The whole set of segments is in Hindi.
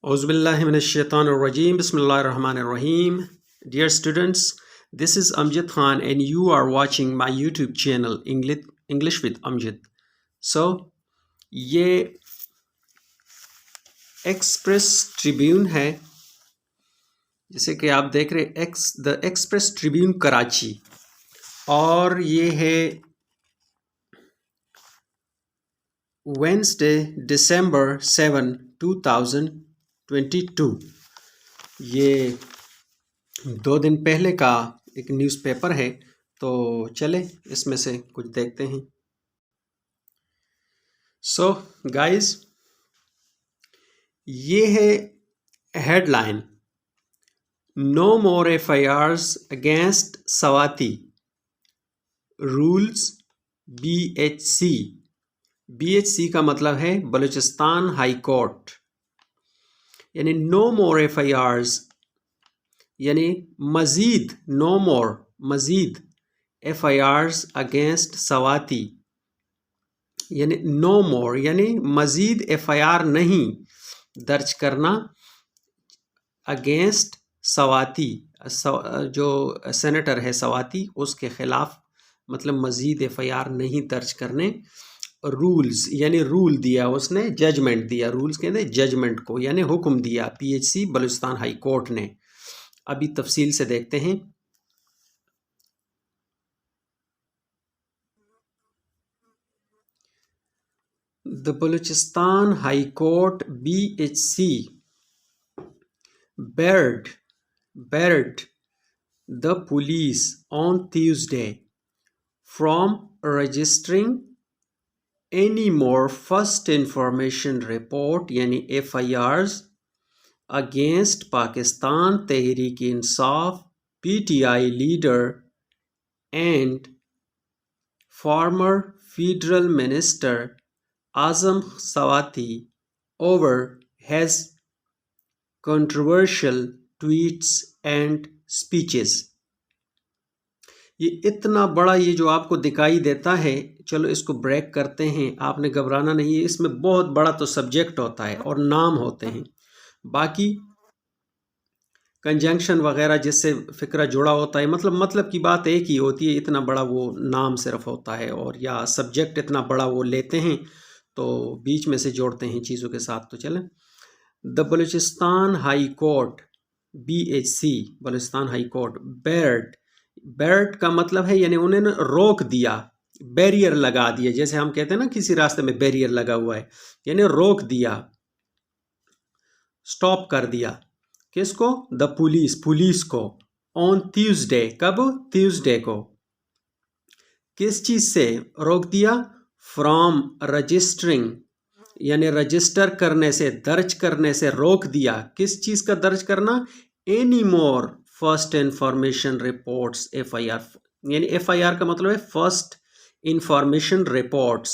Auzubillahiminash-shaytanir-rajim. Bismillahir-rahmanir-rahim. Dear students, this is Amjad Khan and you are watching my YouTube channel English with Amjad. So, ये एक्सप्रेस ट्रिब्यून है, जैसे कि आप देख रहे द एक्सप्रेस ट्रिब्यून कराची, और ये है वेंसडे दिसंबर 7, 2022। ये 2 दिन पहले का एक न्यूज़पेपर है, तो चले इसमें से कुछ देखते हैं। सो गाइस, ये है हेडलाइन, नो मोर FIRs अगेंस्ट सवाती, रूल्स BHC। BHC का मतलब है बलूचिस्तान हाई कोर्ट, यानी नो मोर FIRs, यानी मज़ीद, नो मोर मज़ीद FIRs अगेंस्ट सवाती, यानी नो मोर यानी मज़ीद FIR नहीं दर्ज करना अगेंस्ट सवाती, जो सेनेटर है सवाती, उसके ख़िलाफ़, मतलब मज़ीद FIR नहीं दर्ज करने। रूल्स यानी रूल दिया उसने, जजमेंट दिया, रूल्स कहते हैं जजमेंट को, यानी हुक्म दिया PHC बलूचिस्तान हाई कोर्ट ने। अभी तफसील से देखते हैं। The Balochistan High Court BHC barred the police on Tuesday from registering any more first information report यानी FIRs against Pakistan Tehreek-e-Insaf PTI leader and former Federal Minister Azam Sawati over his controversial tweets and speeches। ये इतना बड़ा, ये जो आपको दिखाई देता है, चलो इसको ब्रेक करते हैं, आपने घबराना नहीं है, इसमें बहुत बड़ा तो सब्जेक्ट होता है और नाम होते हैं, बाकी कंजंक्शन वगैरह जिससे फ़िक्रा जुड़ा होता है, मतलब की बात एक ही होती है, इतना बड़ा वो नाम सिर्फ होता है, और या सब्जेक्ट इतना बड़ा वो लेते हैं तो बीच में से जोड़ते हैं चीज़ों के साथ। तो चलें, the Balochistan high court BHC Balochistan high court barred का मतलब है यानी उन्होंने रोक दिया, बैरियर लगा दिया, जैसे हम कहते हैं ना किसी रास्ते में बैरियर लगा हुआ है, यानी रोक दिया, स्टॉप कर दिया। किसको? द पुलिस को। ऑन ट्यूसडे, कब? ट्यूसडे को। किस चीज से रोक दिया? फ्रॉम रजिस्टरिंग, यानी रजिस्टर करने से, दर्ज करने से रोक दिया। किस चीज का दर्ज करना? Any more first information reports FIR, यानी FIR का मतलब है फर्स्ट इंफॉर्मेशन रिपोर्ट्स,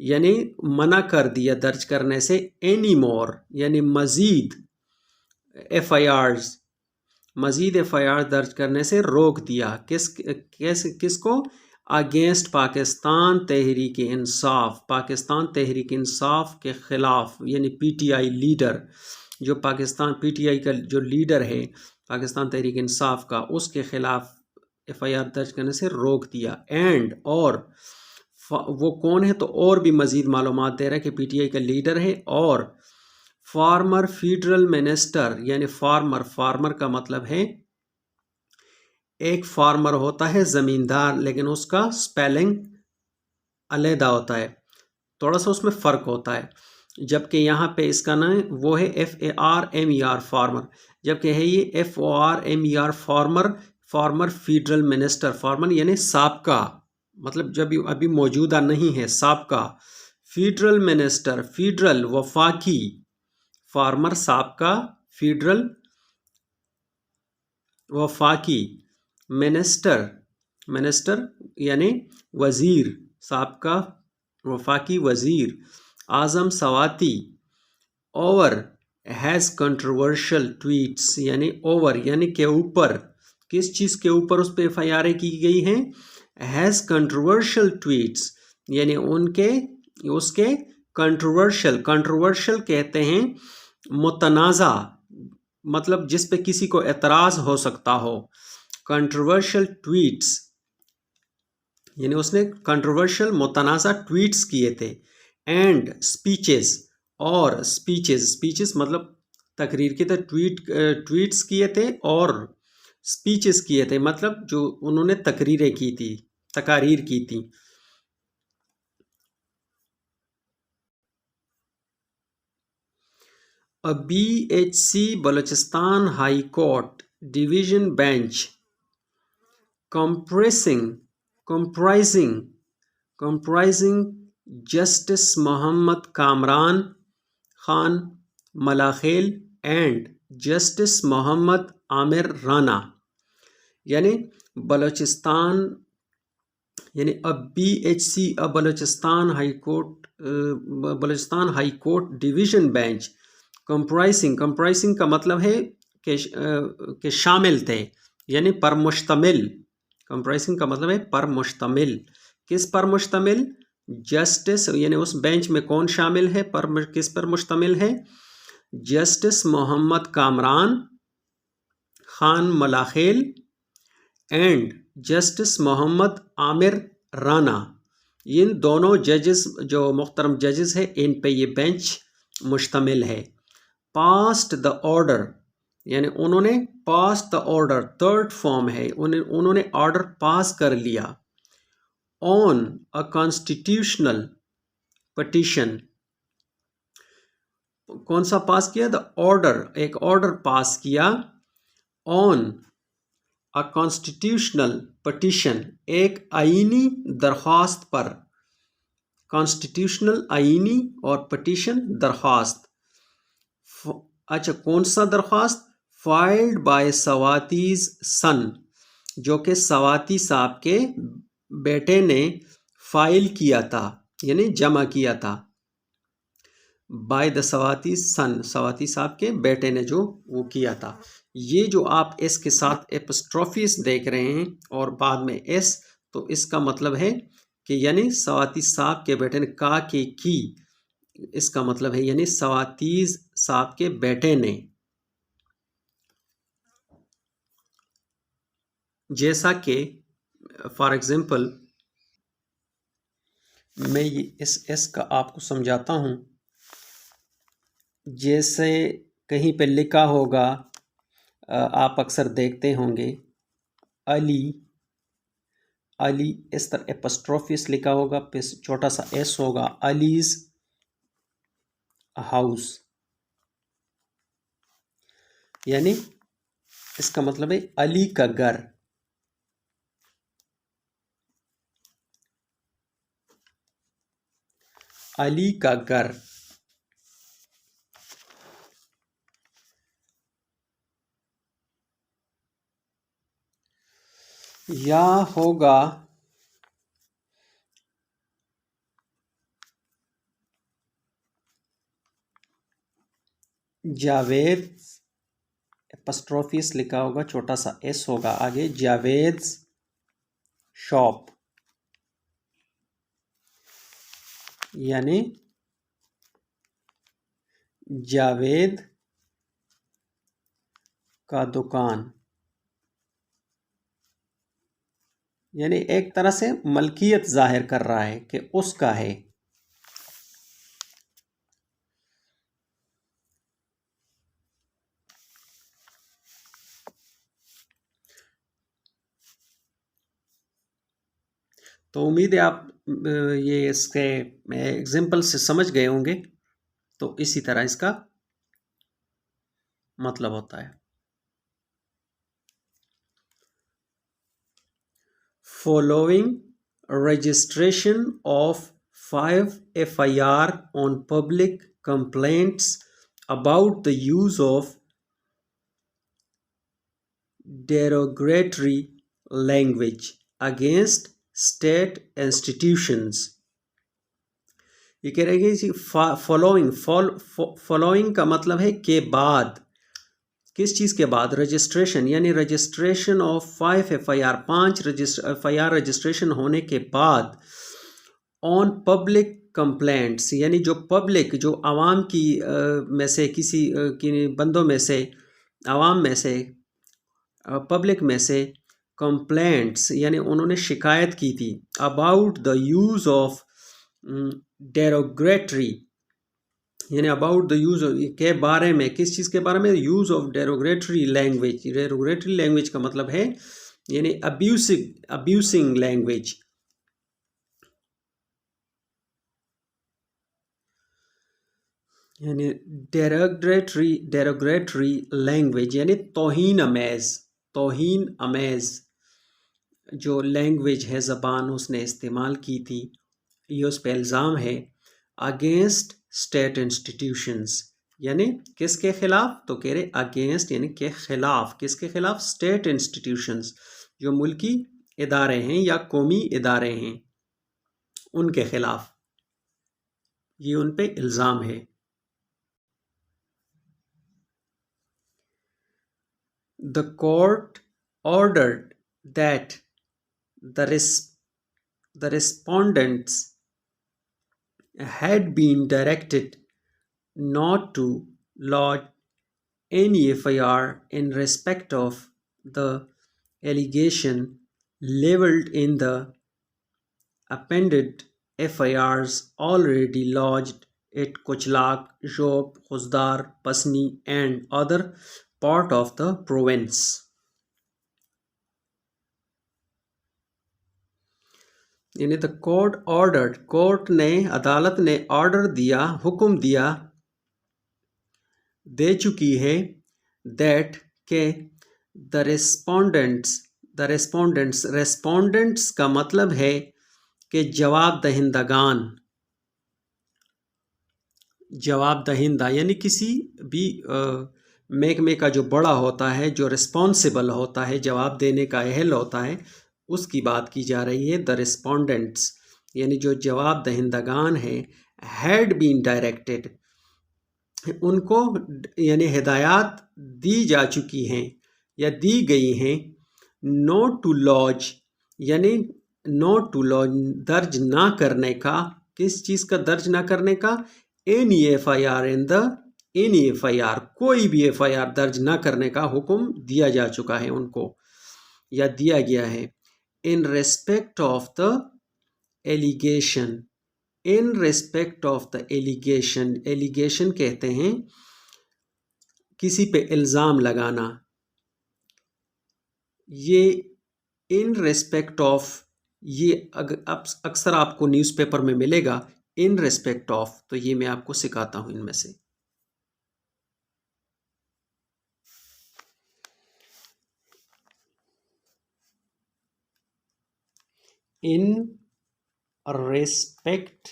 यानी मना कर दिया दर्ज करने से। एनी मोर यानी मजीद FIRs, मजीद FIR दर्ज करने से रोक दिया। किसको? अगेंस्ट पाकिस्तान तहरीक इंसाफ, पाकिस्तान तहरीक इंसाफ के ख़िलाफ़, यानी PTI लीडर, जो पाकिस्तान PTI का जो लीडर है पाकिस्तान तहरीक इंसाफ का, उसके ख़िलाफ़ FIR दर्ज करने से रोक दिया। एंड, और वो कौन है? तो और भी मज़ीद मालूमात दे रहा है कि PTI का लीडर है, और फार्मर फेडरल मिनिस्टर, यानी फार्मर का मतलब है, एक फार्मर होता है ज़मींदार, लेकिन उसका स्पेलिंग अलहदा होता है, थोड़ा सा उसमें फ़र्क होता है, जबकि यहाँ पे इसका नाम वो है FARMER फार्मर, जबकि है ये FORMER former federal minister. Former यानी साबका, मतलब जब अभी मौजूदा नहीं है, साबका। फेडरल मिनिस्टर, फेडरल वफाकी, फार्मर साबका, फेडरल वफाकी, मिनिस्टर यानी वज़ीर, साबका वफाकी वज़ीर, Azam Swati, over his controversial tweets, यानी ओवर यानी के ऊपर, किस चीज़ के ऊपर उस पर FIR की गई हैं? हैज़ कंट्रोवर्शियल ट्वीट्स, यानी उसके कंट्रोवर्शियल कहते हैं मुतनाज़ा मतलब जिस पे किसी को एतराज़ हो सकता हो। कंट्रोवर्शियल ट्वीट्स यानी उसने कंट्रोवर्शियल मुतनाज़ा ट्वीट्स किए थे। एंड स्पीचेस और स्पीचेस मतलब तकरीर की तरह ट्वीट्स किए थे और स्पीचेस किए थे मतलब जो उन्होंने तकरीरें की थी, तकारीर की थी। A BHC Balochistan High Court Division Bench comprising Justice Muhammad Kamran Khan Malakhel and Justice Muhammad Amir Rana यानी बलोचिस्तान यानी अब BHC Balochistan high court division bench comprising का मतलब है कि शामिल थे यानी पर मुश्तमिल। कंप्राइसिंग का मतलब है पर मुश्तमिल। किस पर मुश्तमिल? जस्टिस यानी उस बेंच में कौन शामिल है, किस पर मुश्तमिल है? Justice Mohammad Kamran Khan Malakhel and justice Mohammad Amir Rana. इन दोनों जजेस जो मुख्तरम जजेस है इन पे ये बेंच मुश्तमिल है। पास्ट द ऑर्डर यानी उन्होंने पास द ऑर्डर, थर्ड फॉर्म है, उन्होंने ऑर्डर पास कर लिया। ऑन अ कॉन्स्टिट्यूशनल पटिशन, कौन सा पास किया? द ऑर्डर, एक ऑर्डर पास किया। ऑन अ कॉन्स्टिट्यूशनल पटिशन, एक आईनी दरख्वास्त पर। कॉन्स्टिट्यूशनल आईनी और पटिशन दरख्वास्त। अच्छा, कौन सा दरख्वास्त? फाइल्ड बाय सवातीज सन, जो कि सवाती साहब के बेटे ने फाइल किया था यानी जमा किया था। बाय द सवाती सन, सवाती साहब के बेटे ने जो वो किया था। ये जो आप एस के साथ एपस्ट्रोफिस देख रहे हैं और बाद में एस, तो इसका मतलब है कि यानी सवाती साहब के बेटे ने कहा कि की, इसका मतलब है यानी सवातीज साहब के बेटे ने। जैसा कि फॉर एग्जांपल मैं ये इस एस का आपको समझाता हूँ। जैसे कहीं पे लिखा होगा, आप अक्सर देखते होंगे अली, अली इस तरह एपस्ट्रोफिस लिखा होगा, फिर छोटा सा एस होगा, अलीज हाउस, यानी इसका मतलब है अली का घर। अली का घर। या होगा जावेद, एपस्ट्रोफिस लिखा होगा, छोटा सा एस होगा आगे, जावेद शॉप, यानी जावेद का दुकान, यानी एक तरह से मलकियत जाहिर कर रहा है कि उसका है। तो उम्मीद है आप ये इसके एग्जाम्पल से समझ गए होंगे। तो इसी तरह इसका मतलब होता है। Following registration of 5 FIR on public complaints about the use of derogatory language against state institutions। ये कह रहे हैं कि फॉलोइंग का मतलब है के बाद। किस चीज़ के बाद? रजिस्ट्रेशन, यानी registration of 5 FIR, 5 FIR registration होने के बाद ऑन पब्लिक कंप्लेंट्स, यानी जो पब्लिक, जो आवाम की में से किसी की बंदों में से, आवाम में से, पब्लिक में से कंप्लेंट्स यानी उन्होंने शिकायत की थी अबाउट द यूज़ ऑफ डेरोग्रेटरी, यानी अबाउट द यूज़ के बारे में, किस चीज़ के बारे में, यूज़ ऑफ डेरोग्रेटरी लैंग्वेज। डेरोग्रेटरी लैंग्वेज का मतलब है यानी अब्यूसिंग लैंग्वेज। यानी डेरोग्रेटरी लैंग्वेज यानी तौहीन अमेज़ जो लैंग्वेज है, ज़बान उसने इस्तेमाल की थी, ये उस पर इल्ज़ाम है। अगेंस्ट स्टेट इंस्टीट्यूशंस, यानी किसके खिलाफ, तो कह रहे अगेंस्ट यानी के खिलाफ, किसके खिलाफ, स्टेट इंस्टीट्यूशंस, जो मुल्की इदारे हैं या कौमी इदारे हैं उनके खिलाफ ये उन पे इल्ज़ाम है। The court ordered that the respondents had been directed not to lodge any FIR in respect of the allegation leveled in the appended FIRs already lodged at Kochlak, Job, Khuzdar, Pasni and other part of the province. यानी द कोर्ट ऑर्डर्ड, कोर्ट ने, अदालत ने ऑर्डर दिया, हुक्म दिया, दे चुकी है, दैट के रेस्पोंडेंट्स का मतलब है कि जवाब दहिंदा यानी किसी भी महकमे का जो बड़ा होता है, जो रिस्पॉन्सिबल होता है, जवाब देने का अहल होता है, उसकी बात की जा रही है। द रिस्पोंडेंट्स यानी जो जवाब दहिंदगान हैं, हैड बीन डायरेक्टेड, उनको यानी हिदायत दी जा चुकी हैं या दी गई हैं, नोट टू लॉज यानी नोट टू लॉज दर्ज ना करने का, किस चीज़ का दर्ज ना करने का, एनी FIR एनी FIR, कोई भी FIR दर्ज ना करने का हुक्म दिया जा चुका है उनको या दिया गया है। In respect of the allegation, in respect of the allegation, allegation कहते हैं किसी पे इल्ज़ाम लगाना, ये इन रेस्पेक्ट ऑफ, ये अक्सर आपको न्यूज़पेपर में मिलेगा इन रेस्पेक्ट ऑफ, तो ये मैं आपको सिखाता हूं इनमें से। इन रेस्पेक्ट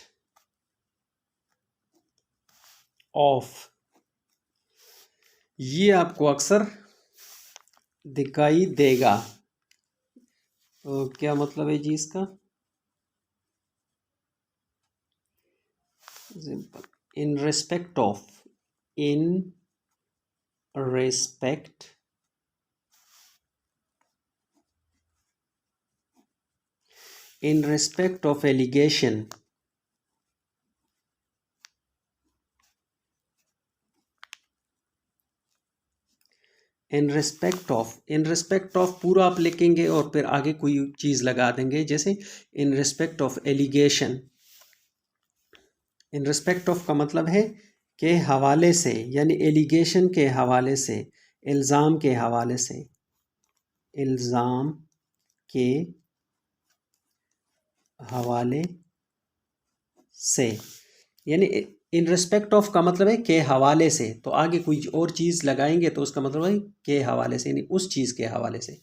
ऑफ, ये आपको अक्सर दिखाई देगा, तो क्या मतलब है जी इसका, simple, in respect of, in respect in respect of allegation, in respect of पूरा आप लिखेंगे और फिर आगे कोई चीज़ लगा देंगे, जैसे in respect of allegation, in respect of का मतलब है के हवाले से, यानी एलिगेशन के हवाले से, इल्ज़ाम के हवाले से, इल्ज़ाम के हवाले से, यानी इन रिस्पेक्ट ऑफ का मतलब है के हवाले से, तो आगे कोई और चीज़ लगाएंगे तो उसका मतलब है के हवाले से, यानी उस चीज़ के हवाले से।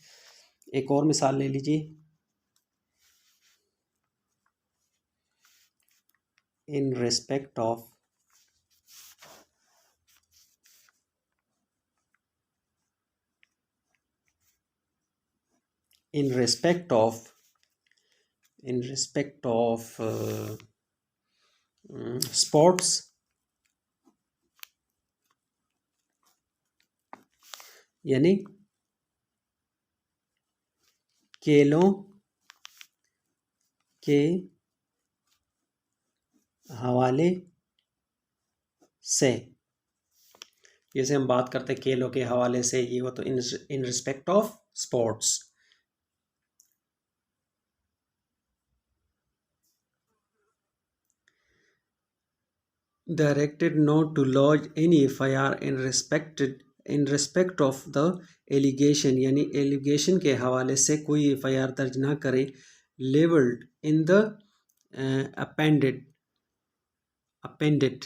एक और मिसाल ले लीजिए, in respect of, in respect of, in respect of sports, यानी खेलों के हवाले से, जैसे हम बात करते खेलों के हवाले से, ये हो तो in respect of sports. Directed not to lodge any FIR in respect of the allegation, यानी एलिगेशन के हवाले से कोई FIR दर्ज ना करे। Levelled in the appended,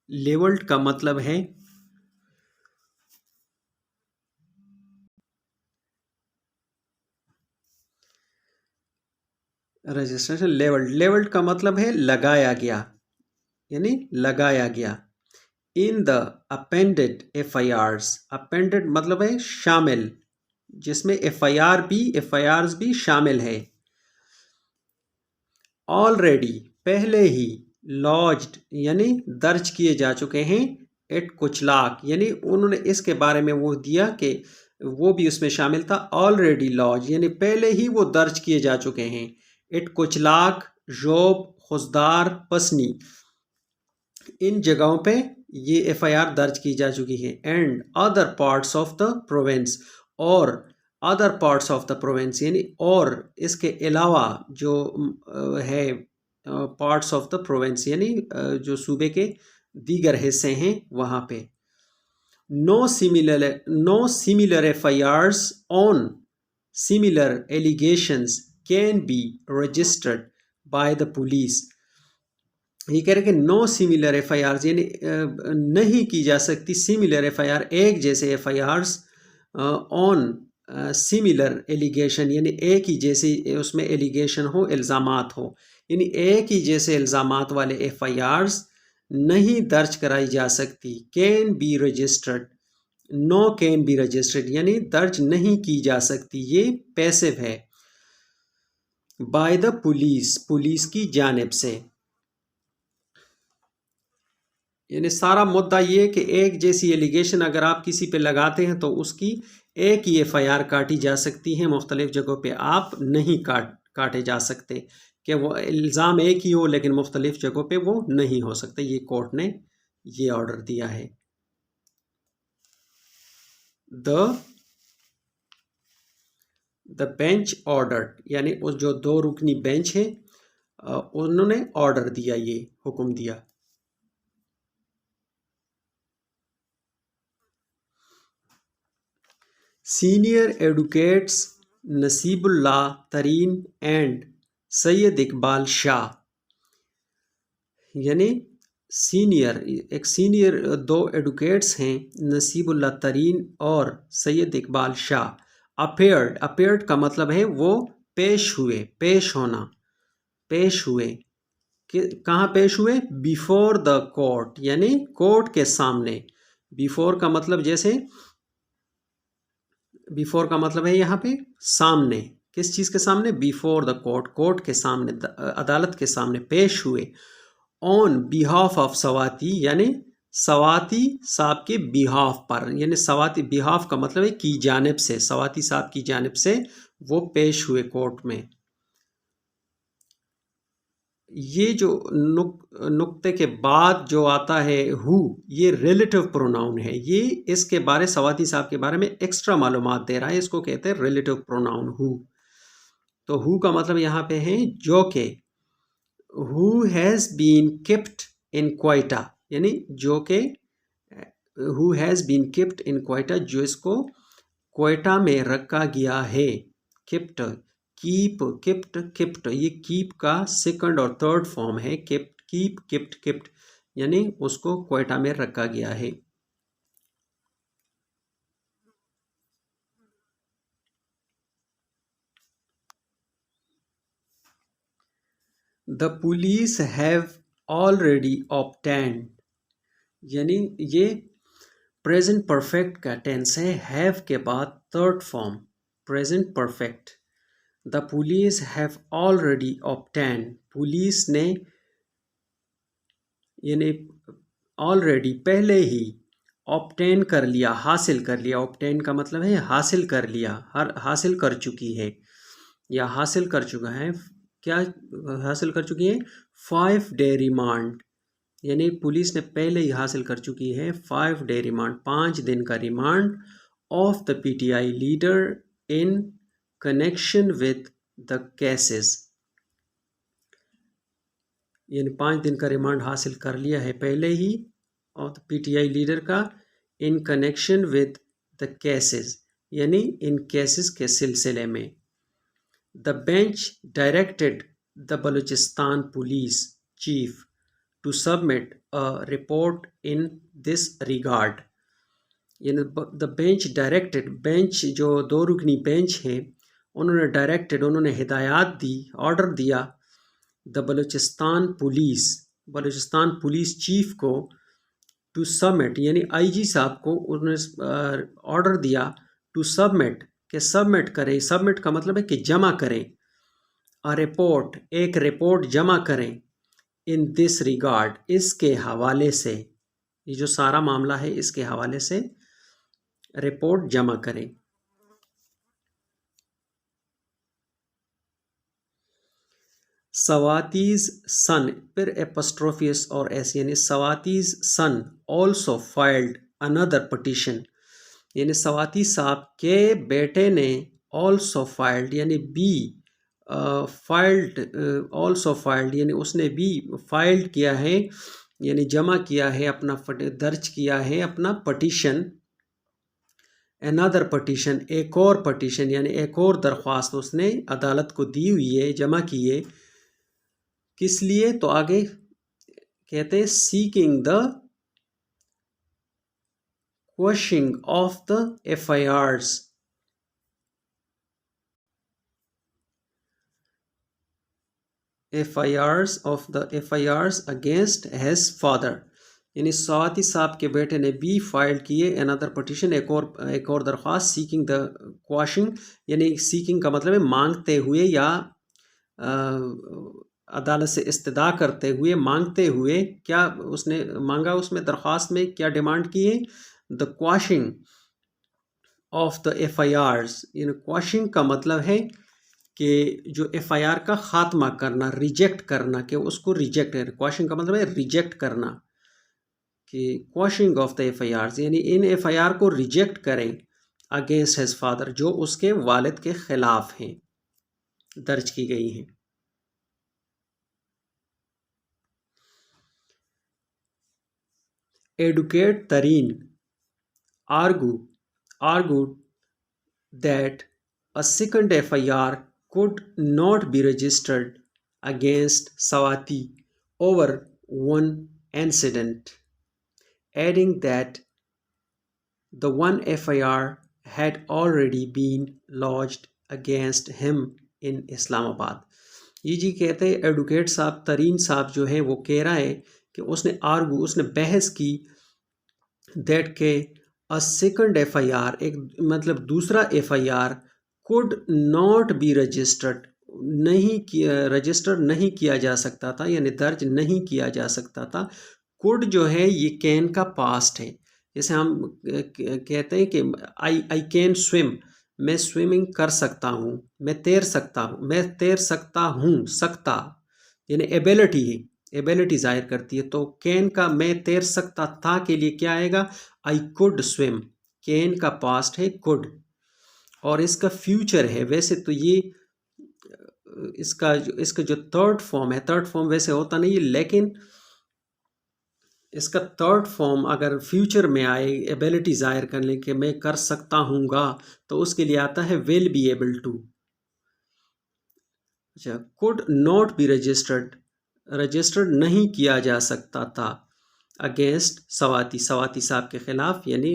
levelled का मतलब है रजिस्ट्रेशन। लेवल्ड का मतलब है लगाया गया, यानी लगाया गया। In the appended FIRs, appended मतलब है शामिल, जिसमें FIRs भी शामिल है। ऑलरेडी पहले ही, लॉज्ड यानी दर्ज किए जा चुके हैं। एट कुचलाक यानी उन्होंने इसके बारे में वो दिया कि वो भी उसमें शामिल था। ऑलरेडी लॉज यानी पहले ही वो दर्ज किए जा चुके हैं। एट कुचलाक, जोब, खुजदार, पसनी, इन जगहों पे ये FIR दर्ज की जा चुकी है। And other parts of the province, और other parts of the province यानी और इसके अलावा जो है पार्ट्स ऑफ द प्रोविंस यानी जो सूबे के दीगर हिस्से हैं वहाँ पे। No similar FIRs on similar allegations can be registered by the police. ये कह रहे कि नो सिमिलर FIRs यानी नहीं की जा सकती सिमिलर FIR, एक जैसे FIRs ऑन सिमिलर एलिगेशन यानी एक ही जैसे उसमें एलिगेशन हो, इल्ज़ामात हो, यानी एक ही जैसे इल्ज़ामात वाले FIRs नहीं दर्ज कराई जा सकती। Can be registered, no can be registered यानी दर्ज नहीं की जा सकती, ये पैसिव है। बाय द पुलिस, पुलिस की जानिब से, यानी सारा मुद्दा ये कि एक जैसी एलिगेशन अगर आप किसी पे लगाते हैं तो उसकी एक ही FIR काटी जा सकती है, मुख्तलिफ जगहों पे आप नहीं काटे जा सकते कि वो इल्ज़ाम एक ही हो लेकिन मुख्तलिफ जगहों पे वो नहीं हो सकता। ये कोर्ट ने ये ऑर्डर दिया है। द बेंच ऑर्डर यानी उस जो 2 रुकनी बेंच है उन्होंने ऑर्डर दिया, ये हुक्म दिया। सीनियर एडवोकेट्स नसीबुल्लाह तरीन एंड सैयद इकबाल शाह, यानी एक सीनियर 2 एडवोकेट्स हैं नसीबुल्लाह तरीन और सैयद इकबाल शाह। अपेयर्ड का मतलब है वो पेश हुए, पेश होना, पेश हुए। कहाँ पेश हुए? बिफोर द कोर्ट यानी कोर्ट के सामने। बिफोर का मतलब जैसे बिफोर का मतलब है यहाँ पे सामने, किस चीज़ के सामने? बिफोर द कोर्ट, कोर्ट के सामने, अदालत के सामने पेश हुए। ऑन बिहाफ ऑफ सवाती यानी सवाती साहब के बिहाफ पर, यानी सवाती बिहाफ का मतलब है की जानिब से, सवाती साहब की जानिब से वो पेश हुए कोर्ट में। ये जो नुक्ते के बाद जो आता है हु, ये रिलेटिव प्रोनाउन है। ये इसके बारे सवाती साहब के बारे में एक्स्ट्रा मालूमात दे रहा है, इसको कहते हैं रिलेटिव प्रोनाउन हु। तो हु का मतलब यहाँ पे है जो के। हु हैज़ बीन किप्ट इन क्वाइटा यानी जो के, हु हैज़ बीन किप्ट इन क्वाइटा जो इसको क्वेटा में रखा गया है। किप्ट, कीप, किप्ट, ये कीप का सेकंड और थर्ड फॉर्म है। किप्ट यानी उसको क्वेटा में रखा गया है। The police have already obtained, यानी ये प्रेजेंट परफेक्ट का टेंस है। हैव के बाद third form present perfect. The police have already obtained, police ने यानी ऑलरेडी पहले ही ऑब्टेन कर लिया, हासिल कर लिया। ऑब्टेन का मतलब है हासिल कर लिया, हासिल कर चुकी है या हासिल कर चुका है। क्या हासिल कर चुकी है? 5 डे रिमांड, यानी पुलिस ने पहले ही हासिल कर चुकी है 5 डे रिमांड, 5 दिन का remand of the PTI leader in connection with the cases, यानी 5 दिन का रिमांड हासिल कर लिया है पहले ही और पीटीआई लीडर का in connection with the cases, यानी इन केसेस के सिलसिले में। The bench directed the Balochistan police chief to submit a report in this regard, यानी द बेंच डायरेक्टेड, बेंच जो 2 रुकनी बेंच है उन्होंने डायरेक्टेड, उन्होंने हिदायत दी, ऑर्डर दिया द बलूचिस्तान पुलिस चीफ को टू सबमिट, यानी आईजी साहब को उन्होंने ऑर्डर दिया टू सबमिट, के सबमिट करें, सबमिट का मतलब है कि जमा करें, अ रिपोर्ट, एक रिपोर्ट जमा करें, इन दिस रिगार्ड, इसके हवाले से, ये जो सारा मामला है इसके हवाले से रिपोर्ट जमा करें। सवातीज सन, फिर एपस्ट्रोफियस और एस, यानी सवातीज सन ऑल्सो फाइल्ड अनदर पटिशन, यानी सवाती साहब के बेटे ने ऑल्सो फाइल्ड, यानी बी फाइल्ड, ऑल्सो फाइल्ड, यानी उसने भी फाइल्ड किया है, यानी जमा किया है, अपना दर्ज किया है अपना पटिशन, अनदर पटिशन, एक और पटिशन, यानी एक और दरख्वास्त उसने अदालत को दी हुई है, जमा की है, किस लिए? तो आगे कहते हैं seeking the quashing of the FIRs, FIRs against his father, यानी सवाती साहब के बेटे ने भी फाइल किए अनदर पटिशन, एक और दरख्वास्त, सीकिंग द क्वशिंग, यानी सीकिंग का मतलब है मांगते हुए या अदालत से इस्तदा करते हुए, मांगते हुए, क्या उसने मांगा, उसमें दरख्वास्त में क्या डिमांड की है? The quashing of the FIRs, यानी क्वशिंग का मतलब है कि जो एफआईआर का खात्मा करना, रिजेक्ट करना, कि उसको रिजेक्ट, क्वशिंग का मतलब है रिजेक्ट करना, कि क्वशिंग ऑफ द एफआईआर्स, यानी इन एफआईआर को रिजेक्ट करें अगेंस्ट हिज फादर, जो उसके वालिद के खिलाफ हैं, दर्ज की गई हैं। Advocate Tareen argued that a second FIR could not be registered against Sawati over one incident, adding that the one FIR had already been lodged against him in Islamabad. ये जी कहते हैं एडवोकेट साहब, तरीन साहब जो है वो कह रहा है कि उसने बहस की दैट के अ सेकंड एफआईआर, एक मतलब दूसरा FIR could not be registered, registered नहीं किया जा सकता था, यानी दर्ज नहीं किया जा सकता था। कुड जो है ये कैन का पास्ट है, जैसे हम कहते हैं कि आई कैन स्विम, मैं स्विमिंग कर सकता हूँ, मैं तैर सकता हूँ, मैं तैर सकता हूँ, सकता यानी एबिलिटी है, एबिलिटी जाहिर करती है। तो कैन का मैं तैर सकता था के लिए क्या आएगा? आई कुड स्विम, कैन का पास्ट है कुड, और इसका फ्यूचर है। वैसे तो ये इसका जो थर्ड फॉर्म है, थर्ड फॉर्म वैसे होता नहीं है, लेकिन इसका थर्ड फॉर्म अगर फ्यूचर में आए एबिलिटी जाहिर करने के, मैं कर सकता हूँगा, तो उसके लिए आता है विल बी एबल टू। अच्छा, कुड नॉट बी रजिस्टर्ड नहीं किया जा सकता था अगेंस्ट सवाती साहब के खिलाफ, यानी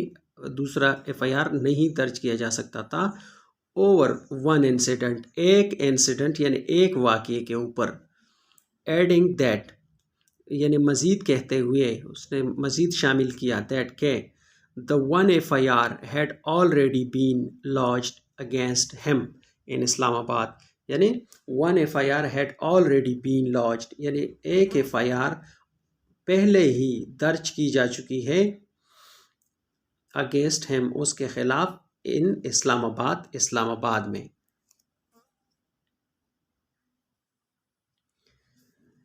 दूसरा एफआईआर नहीं दर्ज किया जा सकता था ओवर वन इंसिडेंट, एक इंसिडेंट यानी एक वाक़ये के ऊपर, एडिंग दैट यानी मज़ीद कहते हुए, उसने मज़ीद शामिल किया दैट के the one FIR had already been lodged against him in Islamabad, यानी one FIR had already been lodged, यानी एक एफआईआर पहले ही दर्ज की जा चुकी है अगेंस्ट हिम, उसके खिलाफ, इन इस्लामाबाद में।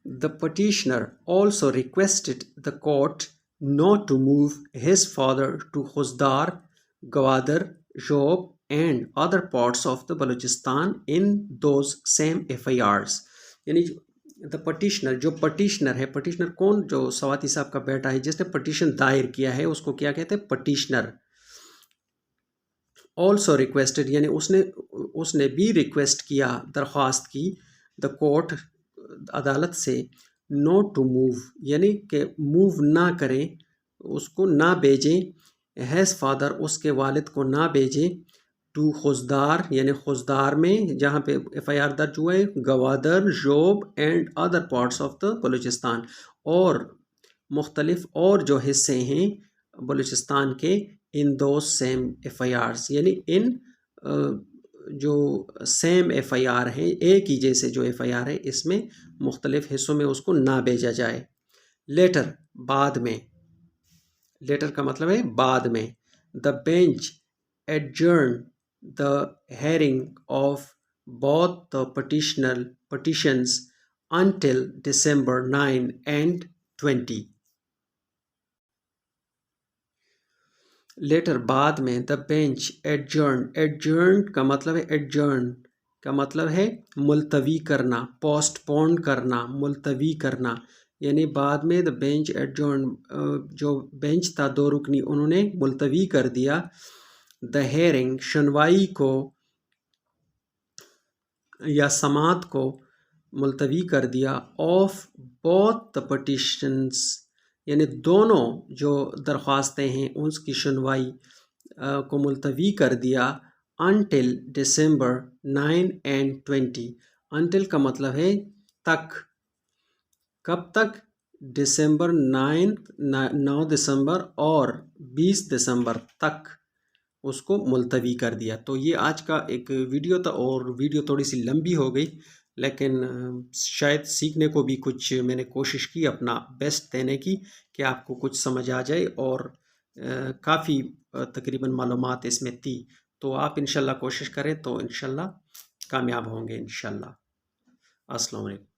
The petitioner also requested the court not to move his father to Khuzdar, Gwadar, Job and other parts of the Balochistan in those same FIRs. यानी द पटिशनर, जो पटिशनर है, पटिशनर कौन, जो सवाती साहब का बेटा है जिसने पटिशन दायर किया है उसको क्या कहते हैं, पटिशनर। ऑल्सो रिक्वेस्टेड यानी उसने भी रिक्वेस्ट किया, दरख्वास्त की, द कोर्ट अदालत से, नॉट टू मूव यानी कि मूव ना करें, उसको ना भेजें, हैज़ फादर उसके वालिद को ना भेजें, टू खुजदार यानी खुजदार में जहाँ पे FIR दर्ज हुआ है, Gwadar, Zhob and other parts of the Balochistan, और मुख्तलिफ और जो हिस्से हैं बलूचिस्तान के, इन दो सेम FIRs यानी इन जो सेम FIR हैं, एक ही जैसे जो FIR है, इसमें मुख्तलिफ हिस्सों में उसको ना भेजा जाए। लेटर बाद में, लेटर का मतलब है बाद में। The bench adjourned the hearing of both the petitions until December 9 and 20. Letter बाद में, द बेंच adjourned का मतलब है, adjourn का मतलब है मुलतवी करना, पोस्टपोन करना, मुलतवी करना, यानी बाद में द बेंच adjourned, जो बेंच था दो रुकनी, उन्होंने मुलतवी कर दिया, द हेयरिंग सुनवाई को या समात को मुलतवी कर दिया, ऑफ बोथ द पटिशन्स यानी दोनों जो दरख्वास्तें हैं उसकी सुनवाई को मुलतवी कर दिया, अनटिल दिसंबर 9 and 20। अनटिल का मतलब है तक, कब तक, दिसंबर 9 दिसंबर और 20 दिसंबर तक उसको मुलतवी कर दिया। तो ये आज का एक वीडियो था, और वीडियो थोड़ी सी लंबी हो गई, लेकिन शायद सीखने को भी कुछ मैंने कोशिश की अपना बेस्ट देने की, कि आपको कुछ समझ आ जाए, और काफ़ी तकरीबन मालूमात इसमें थी। तो आप इंशाल्लाह कोशिश करें तो इंशाल्लाह कामयाब होंगे इंशाल्लाह। अस्सलाम वालेकुम।